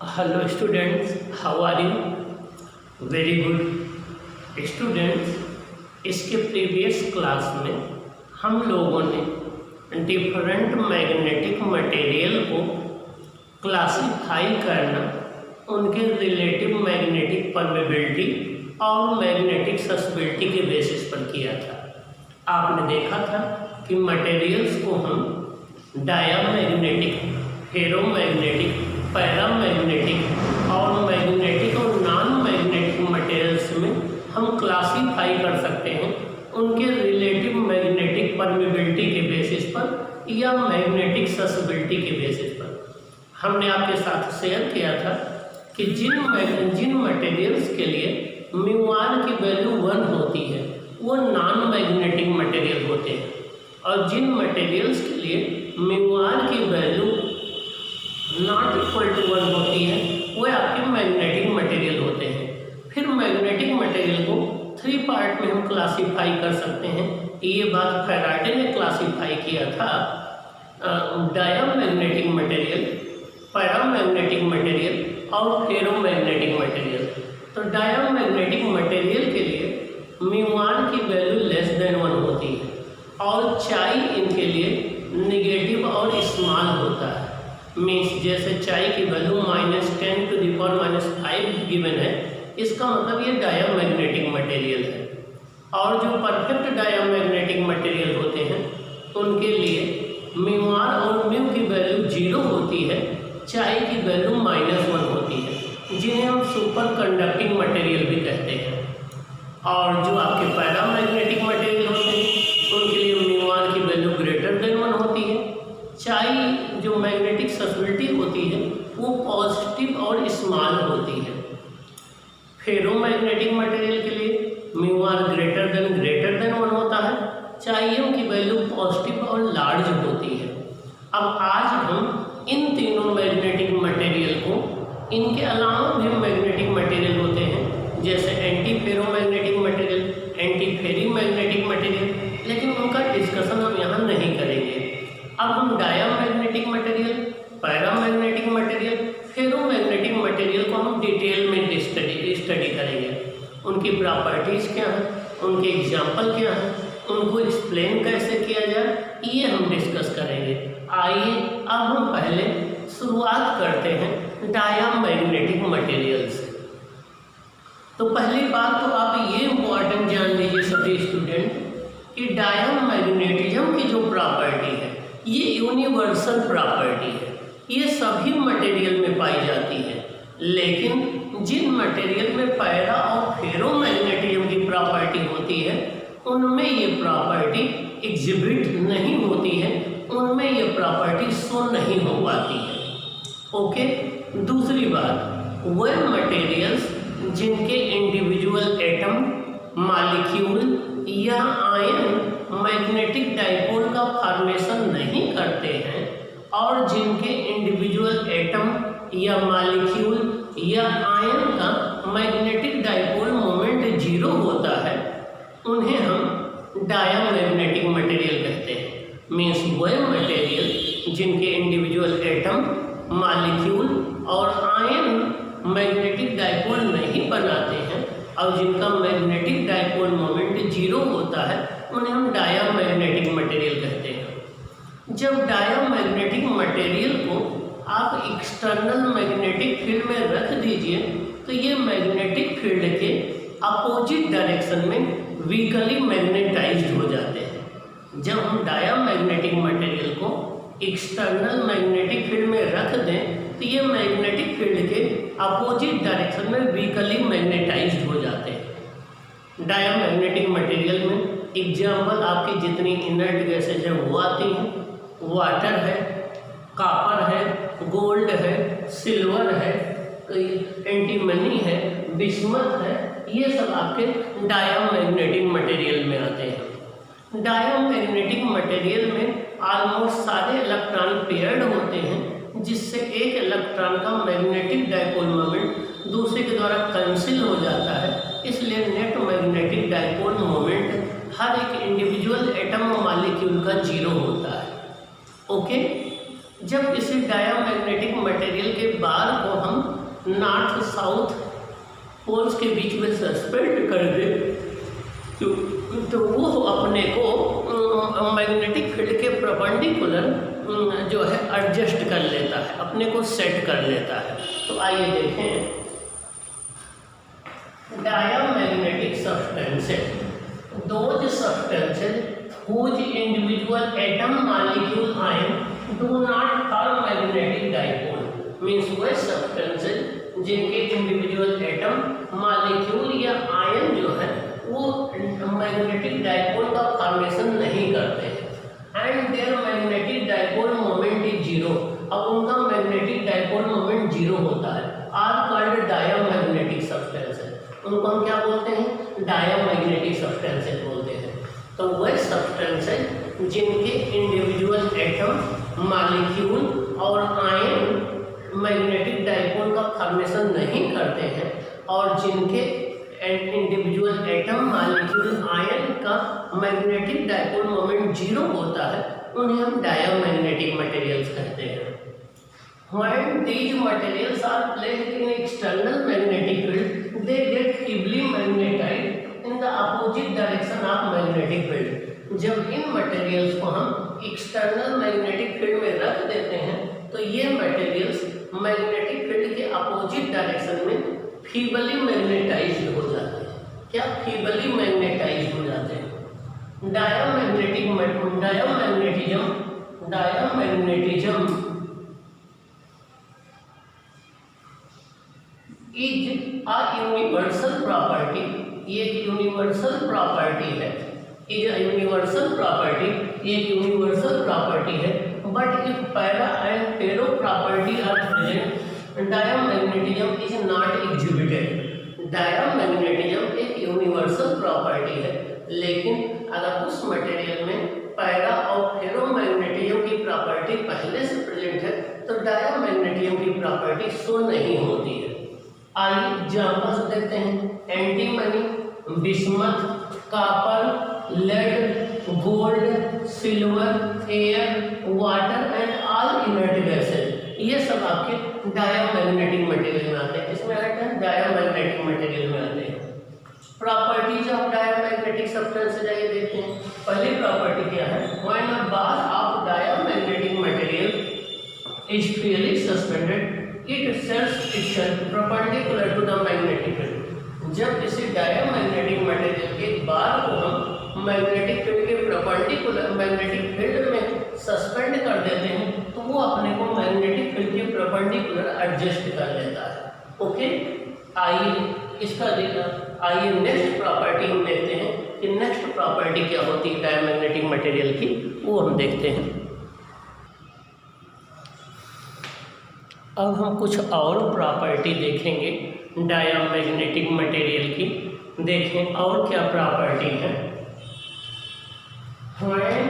Hello students, how are you? Very good students, इसके previous class में हम लोगों ने डिफरेंट मैग्नेटिक मटेरियल को क्लासिफाई करना, उनके रिलेटिव मैग्नेटिक परमेबिलिटी और मैग्नेटिक ससेप्टिबिलिटी के बेसिस पर किया था। आपने देखा था कि मटेरियल्स को हम डायामैग्नेटिक, फेरोमैग्नेटिक, पैरामैग्नेटिक और मैग्नेटिक और नॉन मैग्नेटिक मटेरियल्स में हम क्लासीफाई कर सकते हैं उनके रिलेटिव मैग्नेटिक परमेबिलिटी के बेसिस पर या मैग्नेटिक ससेप्टिबिलिटी के बेसिस पर। हमने आपके साथ शेयर किया था कि जिन मटेरियल्स के लिए म्यू की वैल्यू 1 होती है वो नॉन मैग्नेटिक मटेरियल होते हैं, और जिन मटेरियल्स के लिए म्यू की वैल्यू नॉट इक्वल टू 1 होती है वो आपके मैग्नेटिक मटेरियल होते हैं। फिर मैग्नेटिक मटेरियल को 3 पार्ट में हम क्लासीफाई कर सकते हैं। ये बात फैराडे ने क्लासीफाई किया था, डायामैग्नेटिक मटेरियल, पैरामैग्नेटिक मटेरियल और फेरोमैग्नेटिक मटेरियल। तो डायामैग्नेटिक मटेरियल के लिए म्यू की वैल्यू लेस देन 1 होती है और चाई इनके लिए नेगेटिव और स्मॉल होता है। मीन्स जैसे चाई की वैल्यू -10⁻⁵ गिवन है, इसका मतलब ये डायामैग्नेटिक मटेरियल है। और जो परफेक्ट डायामैग्नेटिक मटेरियल होते हैं उनके लिए म्यू और म्यू की वैल्यू 0 होती है, चाई की वैल्यू -1 होती है, जिन्हें हम सुपर कंडक्टिंग मटेरियल भी कहते हैं। और जो आपके पैरामैग्नेटिक मटेरियल होते हैं उनके लिए म्यू की वैल्यू ग्रेटर देन 1 होती है, चाई जो मैग्नेटिक ससेप्टिबिलिटी होती है वो पॉजिटिव और स्मॉल होती है। फेरोमैग्नेटिक मटेरियल के लिए म्यू ग्रेटर देन 1 होता है, चाई की वैल्यू पॉजिटिव और लार्ज होती है। अब आज हम इन तीनों मैग्नेटिक मटेरियल को, इनके अलावा भी मैग्नेटिक मटेरियल होते हैं जैसे anti ferromagnetic material, anti ferrimagnetic material, लेकिन उनका डिस्कशन हम यहाँ नहीं करेंगे। अब हम diamagnetic material, paramagnetic material, ferromagnetic material को हम डिटेल में स्टडी करेंगे। उनकी प्रॉपर्टीज़ क्या हैं, उनके एग्जाम्पल क्या हैं, उनको एक्सप्लेन कैसे किया जाए, ये हम डिस्कस करेंगे। आइए अब हम पहले शुरुआत करते हैं डायामैग्नेटिक मटेरियल से। तो पहली बात तो आप ये इम्पोर्टेंट जान लीजिए सभी स्टूडेंट कि डायामैग्नेटिज्म की जो प्रॉपर्टी है ये यूनिवर्सल प्रॉपर्टी है, ये सभी मटेरियल में पाई जाती है। लेकिन जिन मटेरियल में पैरा और फेरोमैग्नेटिज्म की प्रॉपर्टी होती है उनमें ये प्रॉपर्टी एग्जिबिट नहीं होती है, उनमें ये प्रॉपर्टी शो नहीं हो पाती है। ओके, दूसरी बात, वह मटेरियल्स जिनके इंडिविजुअल एटम, मॉलिक्यूल या आयन मैग्नेटिक डाइपोल का फॉर्मेशन नहीं करते हैं और जिनके इंडिविजुअल एटम या मॉलिक्यूल या आयन का मैग्नेटिक डाइपोल मोमेंट 0 होता है, उन्हें हम डायामैग्नेटिक मटेरियल कहते हैं। मीन्स वह मटेरियल जिनके इंडिविजुअल एटम, मॉलिक्यूल और आयन मैग्नेटिक डाइपोल नहीं बनाते हैं और जिनका मैग्नेटिक डाइपोल मोमेंट 0 होता है उन्हें हम डायामैग्नेटिक मटेरियल कहते हैं। जब डायामैग्नेटिक मटेरियल को आप एक्सटर्नल मैग्नेटिक फील्ड में रख दीजिए तो ये मैग्नेटिक फील्ड के अपोजिट डायरेक्शन में वीकली मैग्नेटाइज्ड हो जाते हैं। जब हम डायामैग्नेटिक मटेरियल को एक्सटर्नल मैग्नेटिक फील्ड में रख दें तो ये मैग्नेटिक फील्ड के अपोजिट डायरेक्शन में वीकली मैग्नेटाइज्ड हो जाते हैं। डायामैग्नेटिक मटेरियल में एग्जाम्पल आपकी जितनी इनर्ट गैसेज है वो आती हैं, वाटर है, कॉपर है, गोल्ड है, सिल्वर है, एंटीमनी है, बिस्मथ है, ये सब आपके डायामैग्नेटिक मटेरियल में आते हैं। डायामैग्नेटिक मटेरियल में ऑलमोस्ट सारे इलेक्ट्रॉन पेयर्ड होते हैं, जिससे एक इलेक्ट्रॉन का मैग्नेटिक डाइपोल मोमेंट दूसरे के द्वारा कैंसिल हो जाता है, इसलिए नेट मैग्नेटिक डाइपोल मोमेंट हर एक इंडिविजुअल एटम और मॉलिक्यूल का 0 होता है। ओके, जब किसी डायामैग्नेटिक मटेरियल के बार को हम नॉर्थ साउथ पोल्स के बीच में सस्पेंड कर दें तो वो अपने को मैग्नेटिक फील्ड के परपेंडिकुलर जो है एडजस्ट कर लेता है, अपने को सेट कर लेता है। तो आइए देखें diamagnetic substances, those substances whose individual atom molecule ion do not form magnetic dipole, means वह सब्सटेंसेस जिनके इंडिविजुअल एटम मॉलिक्यूल या आयन जो है वो मैग्नेटिक डाइपोल का फॉर्मेशन नहीं करते हैं and their magnetic dipole moment is zero. अब उनका मैग्नेटिक डाइपोल मोमेंट जीरो होता है, आर कॉल्ड डायामैग्नेटिक सब्सटेंसेस। उनको हम क्या बोलते हैं? डायामैग्नेटिक सब्सटेंसेस बोलते हैं। तो वह सब्सटेंसेस जिनके इंडिविजुअल एटम मॉलिक्यूल और आयन मैग्नेटिक डाइपोल का फॉर्मेशन नहीं करते हैं और जिनके इंडिविजुअल एटम मॉलिक्यूल आयन का मैग्नेटिक डाइपोल मोमेंट जीरो होता है, उन्हें हम डायामैग्नेटिक मटेरियल्स कहते हैं। When these materials are placed in external magnetic field, they get feebly magnetized in the opposite direction of magnetic field। जब इन मटेरियल्स को हम एक्सटर्नल मैग्नेटिक फील्ड में रख देते हैं तो ये मटेरियल्स मैग्नेटिक फील्ड के अपोजिट डायरेक्शन में फीबली मैग्नेटाइज्ड हो जाते हैं। क्या? फीबली मैग्नेटाइज्ड हो जाते हैं। Diamagnetism is a universal property, ये एक यूनिवर्सल प्रॉपर्टी है, इज अ यूनिवर्सल प्रॉपर्टी, ये एक यूनिवर्सल प्रॉपर्टी है। But if para and ferro property are present, diamagnetism is not exhibited. Diamagnetism एक यूनिवर्सल प्रॉपर्टी है, लेकिन अगर उस मटेरियल में पैरा और फेरोमैग्नेटिज्म की प्रॉपर्टी पहले से प्रेजेंट है तो डायामैग्नेटिज्म की प्रॉपर्टी शो नहीं होती है। आइए एग्जाम्पल्स देखते हैं। Antimony, bismuth, copper, lead, gold, silver, air, water and all inert gases, ये सब आपके डायामैग्नेटिक मटेरियल में आते हैं। किसमें आते हैं? डायामैग्नेटिक मटेरियल में आते हैं। प्रॉपर्टीज ऑफ डायामैग्नेटिक सब्सटेंसेज आइए देखते हैं। पहली प्रॉपर्टी क्या है? When a bar of diamagnetic material is freely suspended it sets itself perpendicular to the magnetic field. जब किसी डायामैग्नेटिक मटेरियल के बार को हम मैग्नेटिक फील्ड के परपेंडिकुलर मैग्नेटिक फील्ड में सस्पेंड कर देते हैं तो वो अपने को मैग्नेटिक फील्ड के परपेंडिकुलर एडजस्ट कर लेता है। ओके, आइए नेक्स्ट प्रॉपर्टी हम देखते हैं कि नेक्स्ट प्रॉपर्टी क्या होती है डायामैग्नेटिक मटेरियल की, वो हम देखते हैं। अब हम कुछ और प्रॉपर्टी देखेंगे डायामैग्नेटिक मटेरियल की। देखें और क्या प्रॉपर्टी है। When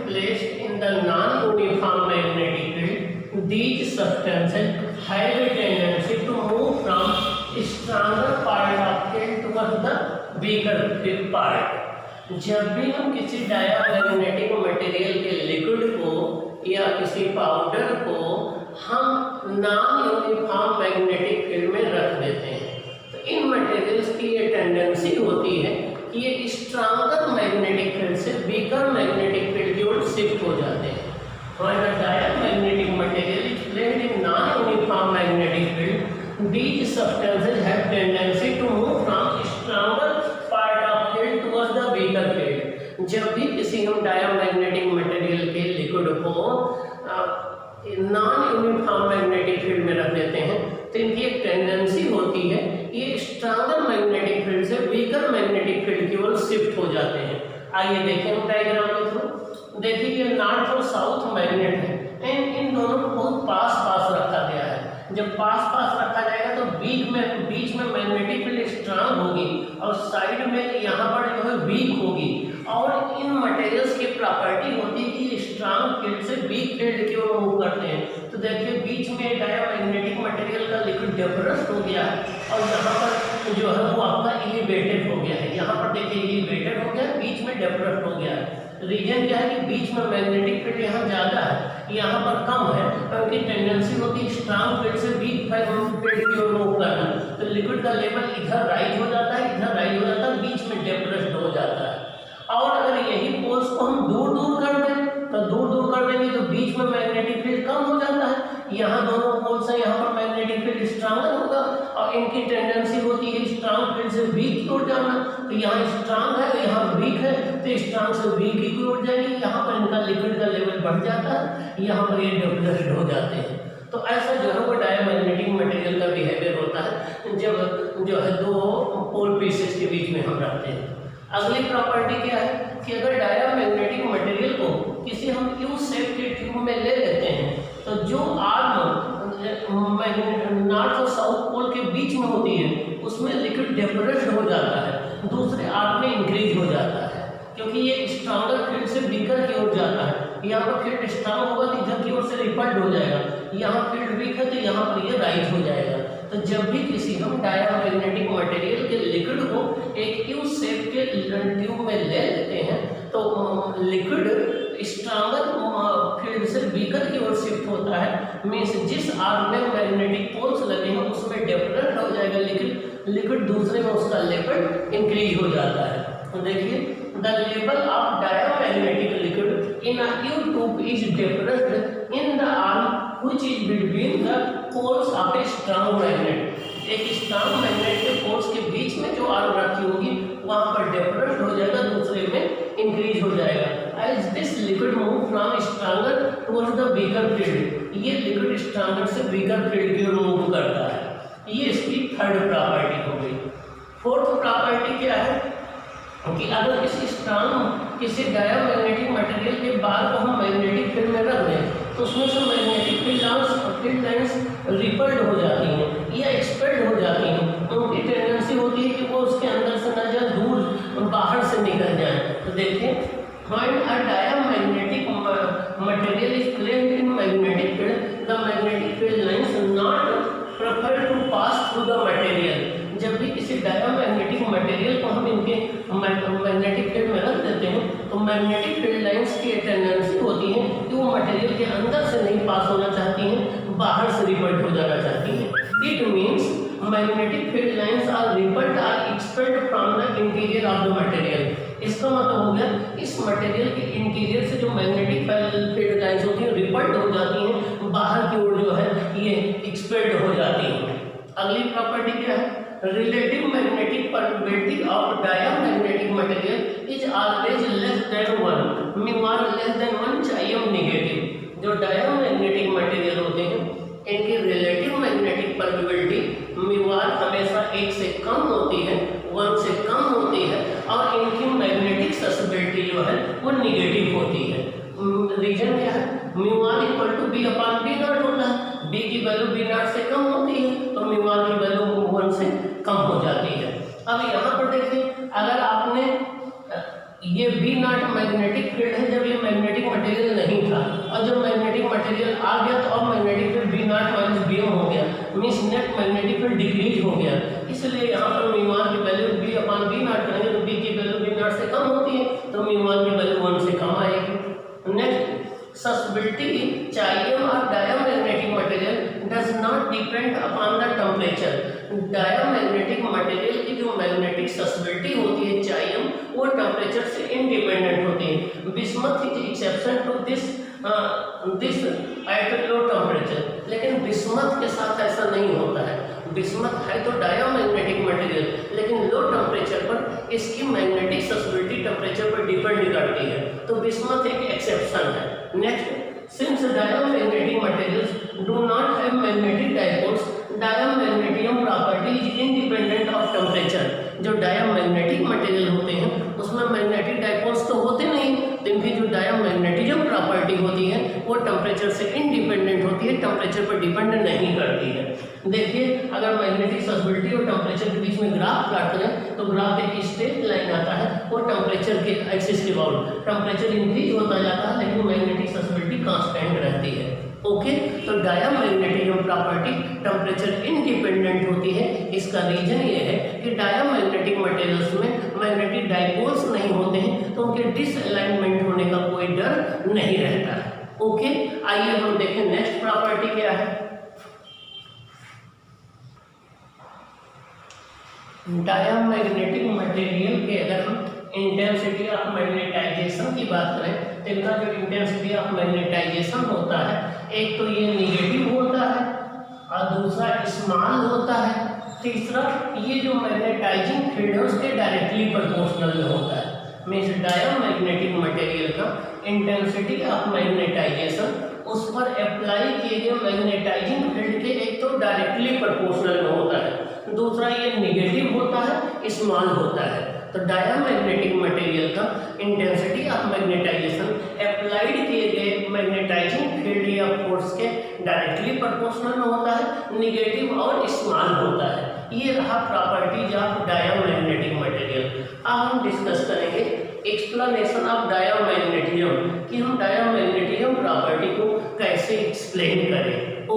placed in the non-uniform magnetic field, these substances have a tendency to move from stronger part of field towards the weaker part। जब भी हम किसी डायामैग्नेटिक मटेरियल के लिक्विड को या किसी पाउडर को हम नॉन यूनिफॉर्म मैग्नेटिक फील्ड में रख देते हैं तो इन मटेरियल्स की ये टेंडेंसी होती है कि ये स्ट्रॉन्गर मैग्नेटिक फील्ड से वीकर मैग्नेटिक फील्ड की ओर शिफ्ट हो जाते हैं। When a diamagnetic material is placed in non-uniform magnetic field, these substances have tendency to move from stronger part of field towards the weaker field। जब भी किसी हम diamagnetic material के liquid को नॉन यूनिफॉर्म मैग्नेटिक फील्ड में रख देते हैं तो इनकी एक टेंडेंसी होती है ये स्ट्रॉन्गर मैग्नेटिक फील्ड से वीकर मैग्नेटिक फील्ड की ओर शिफ्ट हो जाते हैं। आइए देखें हम डायग्राम के थ्रू। देखिए कि नॉर्थ और साउथ मैग्नेट है एंड इन दोनों को बहुत पास पास रखा गया है। जब पास पास रखा जाएगा तो बीच में मैग्नेटिक फील्ड स्ट्रांग होगी और साइड में यहाँ पर जो है वीक होगी। और इन मटेरियल्स की प्रॉपर्टी होती है कि स्ट्रांग फील्ड से वीक फील्ड की ओर मूव करते हैं। तो देखिए बीच में डायामैग्नेटिक मटेरियल का लिक्विड डिप्रेस्ड हो गया है और यहाँ पर जो है वो आपका एलिवेटेड हो गया है। यहाँ पर देखिए एलिवेटेड हो गया, बीच में डिप्रेस्ड हो गया है। रीजन क्या है कि बीच में मैग्नेटिक फील्ड यहाँ ज़्यादा है यहाँ पर कम है, क्योंकि टेंडेंसी होती है स्ट्रांग फील्ड से वीक फील्ड की ओर मूव करना, तो लिक्विड का लेवल इधर राइज हो जाता है, इधर राइज हो जाता है, बीच में डिप्रेस्ड हो जाता है। और अगर यही पोल्स को हम दूर दूर कर दें, तो दूर दूर कर देंगे तो बीच में मैग्नेटिक फील्ड कम हो जाता है। यहाँ दोनों पोल्स हैं, यहाँ पर मैग्नेटिक फील्ड स्ट्रांगर होगा और इनकी टेंडेंसी होती है स्ट्रांग फील्ड से वीक की ओर जाना, तो यहाँ स्ट्रांग है, यहाँ वीक है, तो स्ट्रांग से वीक की ओर जाएगी, यहाँ पर इनका लिक्विड का लेवल बढ़ जाता है, यहाँ पर ये डिप्रेस्ड हो जाते हैं। तो ऐसा जो है वो डायमैग्नेटिक मटेरियल का बिहेवियर होता है जब जो है दो पोल पीसेस के बीच में हम रखते हैं। अगली प्रॉपर्टी क्या है कि अगर डायमैग्नेटिक मटेरियल को किसी हम यू शेप के ट्यूब में ले लेते हैं, तो जो आर्म नॉर्थ और साउथ पोल के बीच में होती है उसमें लिक्विड डिप्रेस्ड हो जाता है, दूसरे आर्म में इंक्रीज हो जाता है, क्योंकि ये स्ट्रॉन्गर फील्ड से वीकर की ओर जाता है। यहाँ पर फील्ड स्ट्रांग होगा तो इधर की ओर से रिपल्ड हो जाएगा, यहाँ फील्ड वीक है तो यहाँ पर ये राइज हो जाएगा। तो जब भी किसी हम डायमैग्नेटिक मटेरियल के लिक्विड को एक यू शेप के ट्यूब में ले लेते हैं, तो लिक्विड स्ट्रॉन्गर फील्ड से वीकर की ओर शिफ्ट होता है, मीन्स जिस आर्म में मैग्नेटिक पोल्स लगे हैं उसमें डिफरेंट हो जाएगा लिक्विड दूसरे में उसका लेवल इंक्रीज हो जाता है। तो देखिए the level of diamagnetic liquid in a you tube is different in the arm which is between the poles of a strong magnet। एक स्ट्रांग मैग्नेट के पोल्स के बीच में जो आर्म रखी होगी वहां पर डिफरेंट हो जाएगा, दूसरे में इंक्रीज हो जाएगा। As this liquid move from stronger towards the weaker field, ये लिक्विड स्ट्रॉन्गर से वीकर फील्ड की ओर मूव करता है। ये इसकी थर्ड प्रॉपर्टी हो गई। फोर्थ प्रॉपर्टी क्या है कि अगर किसी डायमैग्नेटिक मटेरियल के बार को हम मैग्नेटिक फील्ड में रख दें तो उसमें से मैग्नेटिक फील्ड लाइंस रिपल्ड हो जाती हैं या एक्सपेल्ड हो जाती हैं, उनकी टेंडेंसी होती है कि वो उसके अंदर से न जाए, दूर बाहर से निकल जाए। तो देखिए when a diamagnetic material is placed in magnetic field the magnetic field lines not prefer to pass through the material. जब भी किसी डायमैग्नेटिक मटेरियल को हम इनके मैग्नेटिक फील्ड में रख देते हैं तो मैग्नेटिक फील्ड लाइंस की टेंडेंसी होती है कि वो मटेरियल के अंदर से नहीं पास होना चाहती हैं, बाहर से रिपल्ड हो जाना चाहती हैं। It means magnetic field lines are repelled are expelled from the interior of the material. इसका मतलब हो गया इस मटेरियल के इंटीरियर से जो मैग्नेटिक फील्ड लाइंस होती हैं रिपल्ड हो जाती हैं, बाहर की ओर जो है ये एक्सपेल्ड हो जाती हैं। अगली प्रॉपर्टी क्या है? Relative magnetic permittivity of diamagnetic material is always less than 1, meanwhile less than 1 चाहिए नेगेटिव। जो डायमैग्नेटिक मटेरियल होते हैं इनकी रिलेटिव मैग्नेटिक परमिटिविटी मीनवाइल हमेशा 1 से कम होती है, 1 से कम होती है, और इनकी मैग्नेटिक ससेप्टिबिलिटी जो है वो नेगेटिव होती है। रीजन क्या है? Mu one equal to B upon B not होता है, बी की वैल्यू बी नॉट से कम होती है तो म्यू1 की वैल्यू 1 से कम हो जाती है। अब यहाँ पर देखिए अगर आपने ये बी नॉट मैग्नेटिक फील्ड है जब ये मैग्नेटिक मटेरियल नहीं था, और जब मैग्नेटिक मटेरियल आ गया तो अब magnetic field B naught minus B M हो गया, means net magnetic field decrease हो गया। इसलिए यहाँ पर म्यू1 की value B upon B naught करेंगे तो बी की वैल्यू बी नॉट से कम होती है तो म्यू1 की वैल्यू 1 से कम आएगी। नेक्स्ट ससेप्टिबिलिटी चाहिए और diamagnetic material does not depend upon the temperature. Diamagnetic material की जो मैग्नेटिक ससेप्टिबिलिटी होती है चाहिए वो टेम्परेचर से इंडिपेंडेंट होती है। Bismuth is exception to this at low temperature, लेकिन बिस्मथ के साथ ऐसा नहीं होता है। बिस्मथ है तो डायमैग्नेटिक मटेरियल लेकिन लो टेम्परेचर पर इसकी मैग्नेटिक ससेप्टिबिलिटी टेम्परेचर पर डिपेंड करती है, तो बिस्मथ एक एक्सेप्शन है। Next, since diamagnetic materials do not have magnetic dipoles diamagnetism property is independent of temperature. जो डायमैग्नेटिक मटेरियल होते हैं उसमें मैग्नेटिक डाइपोल्स तो होते नहीं, इनकी जो डायमैग्नेटिज्म प्रॉपर्टी होती है वो टेम्परेचर से इंडिपेंडेंट होती है, टेम्परेचर पर डिपेंड नहीं करती है। देखिए अगर मैग्नेटिक ससेप्टिबिलिटी और टेम्परेचर के बीच में ग्राफ प्लॉट करें तो ग्राफ एक स्ट्रेट लाइन आता है, वो टेम्परेचर के एक्सिस के अबाउट टेम्परेचर इंक्रीज होता जाता है लेकिन मैग्नेटिक ससेप्टिबिलिटी कांस्टेंट रहती है। ओके, तो डायमैग्नेटिज्म प्रॉपर्टी टेम्परेचर इंडिपेंडेंट होती है। इसका रीजन ये है कि डायमैग्नेटिक मटेरियल्स में मैग्नेटिक डाइपोल्स नहीं होते हैं तो उनके डिसअलाइनमेंट होने का कोई डर नहीं रहता है। ओके, आइए हम देखें नेक्स्ट प्रॉपर्टी क्या है। डायामैग्नेटिक मटेरियल के अगर हम इंटेंसिटी ऑफ मैग्नेटाइजेशन की बात करें तो इनका जो इंटेंसिटी ऑफ मैग्नेटाइजेशन होता है, एक तो ये निगेटिव होता है और दूसरा स्मॉल होता है, तीसरा ये जो मैग्नेटाइजिंग फील्ड है उसके डायरेक्टली प्रोपोर्शनल में होता है। मीन्स डायामैग्नेटिक मटेरियल का इंटेंसिटी ऑफ मैग्नेटाइजेशन उस पर अप्लाई किए गए मैग्नेटाइजिंग फील्ड के एक तो डायरेक्टली प्रोपोर्शनल में होता है, दूसरा ये निगेटिव होता है, स्मॉल होता है। तो डायामैग्नेटिक मटेरियल का इंटेंसिटी ऑफ मैग्नेटाइजेशन अप्लाइड किए गए मैग्नेटाइजिंग फील्ड या फोर्स के डायरेक्टली प्रोपोर्शनल में होता है, निगेटिव और स्मॉल होता है। ये रहा प्रॉपर्टीज ऑफ डायामैग्नेटिक मटेरियल। अब हम डिस्कस करेंगे एक्सप्लेनेशन ऑफ डायामैग्नेटिज्म कि हम डायामैग्नेटिज्म प्रॉपर्टी को कैसे एक्सप्लेन करें।